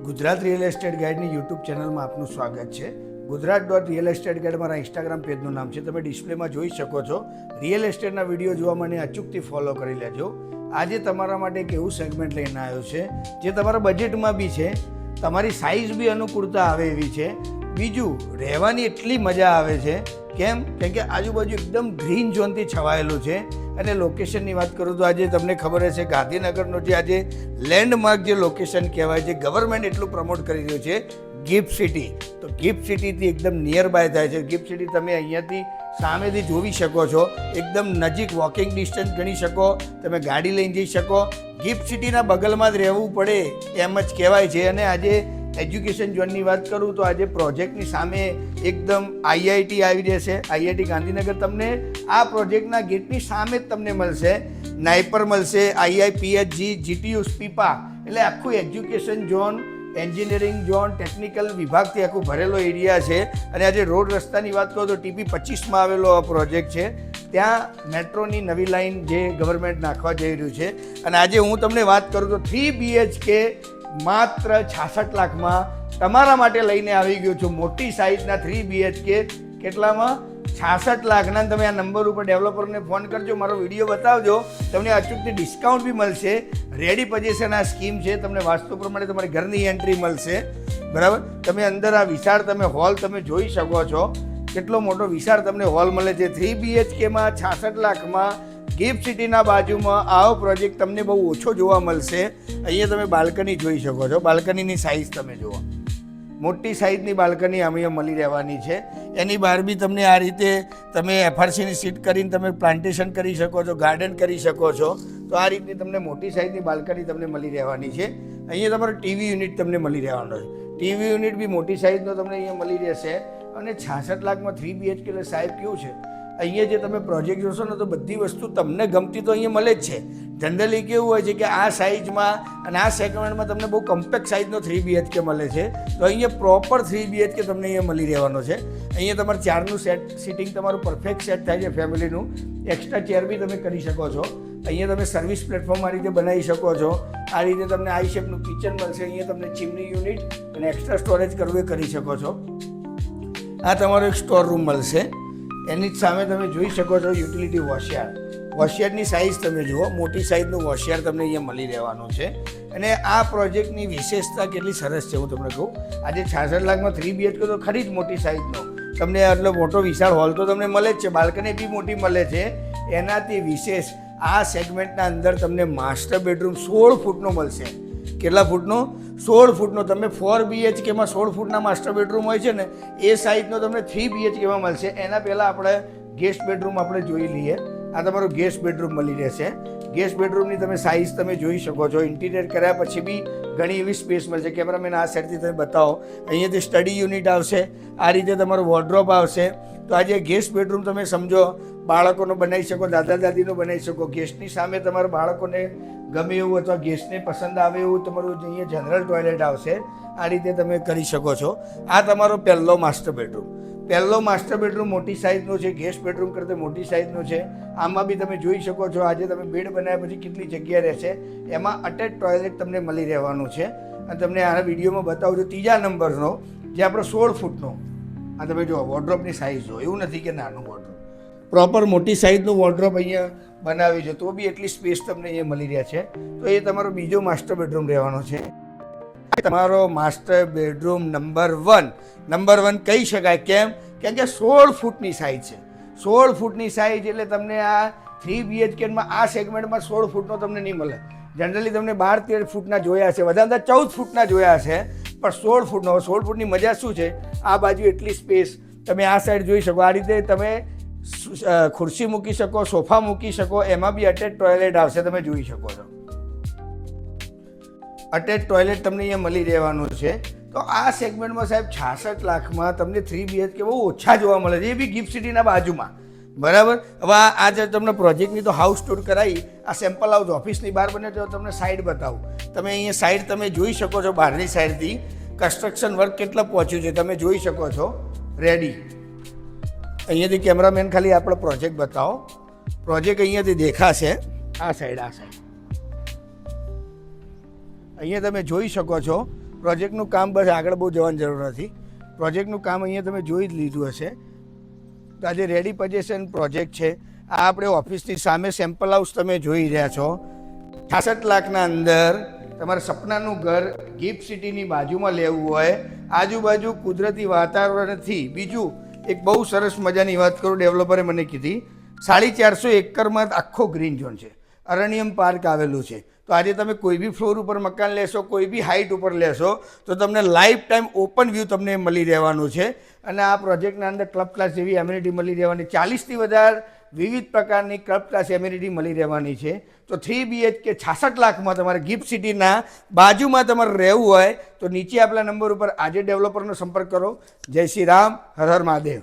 Gujarat real estate ગાઈડની YouTube ચેનલમાં આપનું સ્વાગત છે. ગુજરાત.રિયલ એસ્ટેટ ગાઈડ મારા ઇન્સ્ટાગ્રામ પેજનું નામ છે. તમે ડિસ્પ્લેમાં જોઈ શકો છો. રિયલ એસ્ટેટના વિડીયો જોવા મને અચૂકથી ફોલો કરી લેજો. આજે તમારા માટે એક એવું સેગમેન્ટ લઈને આવ્યો છે જે તમારા બજેટમાં બી છે, તમારી સાઇઝ બી અનુકૂળતા આવે એવી છે. બીજું, રહેવાની એટલી મજા આવે છે. કેમ કે આજુબાજુ એકદમ ગ્રીન ઝોનથી છવાયેલું છે. અને લોકેશનની વાત કરું તો આજે તમને ખબર હશે ગાંધીનગરનો જે આજે લેન્ડમાર્ક જે લોકેશન કહેવાય છે, ગવર્મેન્ટ એટલું પ્રમોટ કરી રહ્યું છે, ગિફ્ટ સિટી. તો ગિફ્ટ સિટીથી એકદમ નિયર બાય થાય છે. ગિફ્ટ સિટી તમે અહીંયાથી સામેથી જોઈ શકો છો, એકદમ નજીક વોકિંગ ડિસ્ટન્સ ગણી શકો, તમે ગાડી લઈને જઈ શકો. ગિફ્ટ સિટીના બગલમાં જ રહેવું પડે એમ જ કહેવાય છે. અને આજે એજ્યુકેશન ઝોનની વાત કરું તો આજે પ્રોજેક્ટની સામે એકદમ આઈઆઈટી આવી રહેશે. આઈઆઈટી ગાંધીનગર તમને આ પ્રોજેક્ટના ગેટની સામે જ તમને મળશે. નાઇપર મળશે, આઈઆઈપીએચજી, જીટીયુ, સ્પીપા, એટલે આખું education zone, engineering zone, technical વિભાગથી આખું ભરેલો એરિયા છે. અને આજે રોડ રસ્તાની વાત કરું તો TP 25માં આવેલો આ પ્રોજેક્ટ છે. ત્યાં મેટ્રોની નવી લાઇન જે ગવર્મેન્ટ નાખવા જઈ રહ્યું છે. અને આજે હું તમને વાત કરું તો 3 BHK માત્ર 66 લાખમાં તમારા માટે લઈને આવી ગયો છું. મોટી સાઇઝના 3 BHK કેટલામાં? 66 લાખના. તમે આ નંબર ઉપર ડેવલપરને ફોન કરજો, મારો વિડીયો બતાવજો, તમને અચૂકથી ડિસ્કાઉન્ટ બી મળશે. રેડી પોઝિશન આ સ્કીમ છે. તમને વાસ્તુ પ્રમાણે તમારી ઘરની એન્ટ્રી મળશે, બરાબર. તમે અંદર આ વિશાળ તમે હોલ તમે જોઈ શકો છો. કેટલો મોટો વિશાળ તમને હોલ મળે છે. 3 BHKમાં 66 લાખમાં ગિફ્ટ સિટીના બાજુમાં આવો પ્રોજેક્ટ તમને બહુ ઓછો જોવા મળશે. અહીંયા તમે બાલ્કની જોઈ શકો છો. બાલ્કનીની સાઇઝ તમે જુઓ, મોટી સાઇઝની બાલ્કની અહીંયા મળી રહેવાની છે. એની બહાર બી તમને આ રીતે તમે FRCની સીટ કરીને તમે પ્લાન્ટેશન કરી શકો છો, ગાર્ડન કરી શકો છો. તો આ રીતની તમને મોટી સાઇઝની બાલ્કની તમને મળી રહેવાની છે. અહીંયા તમારો ટીવી યુનિટ તમને મળી રહેવાનો છે. ટીવી યુનિટ બી મોટી સાઇઝનો તમને અહીંયા મળી રહેશે. અને 66 લાખમાં 3 BHK એટલે સાહેબ કેવું છે, અહીંયા જે તમે પ્રોજેક્ટ જોશો ને તો બધી વસ્તુ તમને ગમતી તો અહીંયા મળે જ છે. જનરલી કેવું હોય છે કે આ સાઇઝમાં અને આ સેગમેન્ટમાં તમને બહુ કમ્પેક્ટ સાઇઝનો 3 BHK મળે છે. તો અહીંયા પ્રોપર 3 BHK તમને અહીંયા મળી રહેવાનો છે. અહીંયા તમારે ચેરનું સિટિંગ તમારું પરફેક્ટ સેટ થાય છે ફેમિલીનું. એક્સ્ટ્રા ચેર બી તમે કરી શકો છો. અહીંયા તમે સર્વિસ પ્લેટફોર્મ આ રીતે બનાવી શકો છો. આ રીતે તમને આઈ શેપનું કિચન મળશે. અહીંયા તમને ચીમની યુનિટ અને એક્સ્ટ્રા સ્ટોરેજ કરવું એ કરી શકો છો. આ તમારો એક સ્ટોર રૂમ મળશે. એની જ સામે તમે જોઈ શકો છો યુટિલિટી વોશયાર્ડ. વોશયાર્ડની સાઇઝ તમે જુઓ, મોટી સાઇઝનું વોશયાર્ડ તમને અહીંયા મળી રહેવાનું છે. અને આ પ્રોજેક્ટની વિશેષતા કેટલી સરસ છે હું તમને કહું. આજે 66 લાખમાં 3 BHK તો ખરી જ મોટી સાઇઝનો તમને એટલો મોટો વિશાળ હોલ તો તમને મળે જ છે. બાલ્કની બી મોટી મળે છે. એનાથી વિશેષ આ સેગમેન્ટના અંદર તમને માસ્ટર બેડરૂમ 16 ફૂટનો મળશે. કેટલા ફૂટનો? 16 ફૂટનો. તમે 4 BHKમાં 16 ફૂટના માસ્ટર બેડરૂમ હોય છે ને એ સાઇઝનો તમને 3 BHKમાં મળશે. એના પહેલાં આપણે ગેસ્ટ બેડરૂમ આપણે જોઈ લઈએ. આ તમારો ગેસ્ટ બેડરૂમ મળી રહેશે. ગેસ્ટ બેડરૂમની તમે સાઇઝ તમે જોઈ શકો છો. ઇન્ટિરિયર કર્યા પછી બી ઘણી એવી સ્પેસ મળશે. કેમેરામેન આ સાઈડથી તમે બતાવો. અહીંયાથી સ્ટડી યુનિટ આવશે. આ રીતે તમારો વોર્ડરોબ આવશે. તો આજે ગેસ્ટ બેડરૂમ તમે સમજો બાળકોનો બનાવી શકો, દાદા દાદીનો બનાવી શકો. ગેસ્ટની સામે તમારા બાળકોને ગમે એવું અથવા ગેસ્ટને પસંદ આવે એવું તમારું અહીંયા જનરલ ટોયલેટ આવશે. આ રીતે તમે કરી શકો છો. આ તમારો પહેલો માસ્ટર બેડરૂમ. પહેલો માસ્ટર બેડરૂમ મોટી સાઇઝનો છે. ગેસ્ટ બેડરૂમ કરતાં મોટી સાઇઝનો છે. આમાં બી તમે જોઈ શકો છો આજે તમે બેડ બનાવ્યા પછી કેટલી જગ્યા રહેશે. એમાં અટેચ ટોયલેટ તમને મળી રહેવાનું છે. અને તમને આના વિડીયોમાં બતાવું છું ત્રીજા નંબરનો જે આપણો 16 ફૂટનો. આ તમે જુઓ વોર્ડરોબની સાઇઝ જો, એવું નથી કે નાનું વોર્ડરોબ, પ્રોપર મોટી સાઇઝનું વોર્ડરોબ અહીંયા બનાવી છે. તો બી એટલી સ્પેસ તમને અહીંયા મળી રહ્યા છે. તો એ તમારો બીજો માસ્ટર બેડરૂમ રહેવાનો છે. તમારો માસ્ટર બેડરૂમ નંબર 1 કહી શકાય. કેમ કે 16 ફૂટની સાઇઝ છે. 16 ફૂટની સાઇઝ એટલે તમને આ 3 BHKમાં આ સેગમેન્ટમાં 16 ફૂટનો તમને નહીં મળે. જનરલી તમને 12-13 ફૂટના જોયા છે, વધારે 14 ફૂટના જોયા છે, પણ 16 ફૂટનો. 16 ફૂટની મજા શું છે, આ બાજુ એટલી સ્પેસ તમે આ સાઈડ જોઈ શકો. આ રીતે તમે ખુરશી મૂકી શકો, સોફા મૂકી શકો. એમાં બી અટેચ ટોયલેટ આવશે, તમે જોઈ શકો છો. અટેચ ટોયલેટ તમને અહીંયા મળી રહેવાનું છે. તો આ સેગમેન્ટમાં સાહેબ 66 લાખમાં તમને 3 BHK બહુ ઓછા જોવા મળે છે. એ બી ગિફ્ટ સિટીના બાજુમાં, બરાબર. હવે આ જે તમને પ્રોજેક્ટની તો હાઉસ ટૂર કરાવી, આ સેમ્પલ હાઉસ ઓફિસની બહાર બને તો તમને સાઈડ બતાવું. તમે અહીંયા સાઈડ તમે જોઈ શકો છો. બહારની સાઈડથી કન્સ્ટ્રક્શન વર્ક કેટલા પહોંચ્યું છે તમે જોઈ શકો છો. રેડી. અહીંયાથી કેમેરામેન ખાલી આપણો પ્રોજેક્ટ બતાવો. પ્રોજેક્ટ અહીંયાથી દેખાશે. આ સાઈડ અહીંયા તમે જોઈ શકો છો પ્રોજેક્ટનું કામ બસ આગળ બહુ જવાની જરૂર નથી. પ્રોજેક્ટનું કામ અહીંયા તમે જોઈ જ લીધું હશે. તો આજે રેડી પોઝિશન પ્રોજેક્ટ છે. આ આપણે ઓફિસની સામે સેમ્પલ હાઉસ તમે જોઈ રહ્યા છો. 66 લાખના અંદર તમારે સપનાનું ઘર ગિફ્ટ સિટીની બાજુમાં લેવું હોય, આજુબાજુ કુદરતી વાતાવરણથી. બીજું એક બહુ સરસ મજાની વાત કરું, ડેવલપરે મને કીધી 450 એકરમાં આખો ગ્રીન ઝોન છે, અરણ્યમ પાર્ક આવેલું છે. તો આજે તમે કોઈ બી ફ્લોર ઉપર મકાન લેશો, કોઈ બી હાઇટ ઉપર લેશો તો તમને લાઈફ ટાઈમ ઓપન વ્યૂ તમને મળી રહેવાનું છે. અને આ પ્રોજેક્ટના અંદર ક્લબ ક્લાસ જેવી એમ્યુનિટી મળી રહેવાની, 40થી વધારે વિવિધ પ્રકારની ક્લબ ક્લાસ એમ્યુનિટી મળી રહેવાની છે. તો 3 BHK 66 લાખમાં તમારે ગિફ્ટ સિટીના બાજુમાં તમારે રહેવું હોય તો નીચે આપેલા નંબર ઉપર આજે ડેવલપરનો સંપર્ક કરો. જય શ્રી રામ, હર હર મહાદેવ.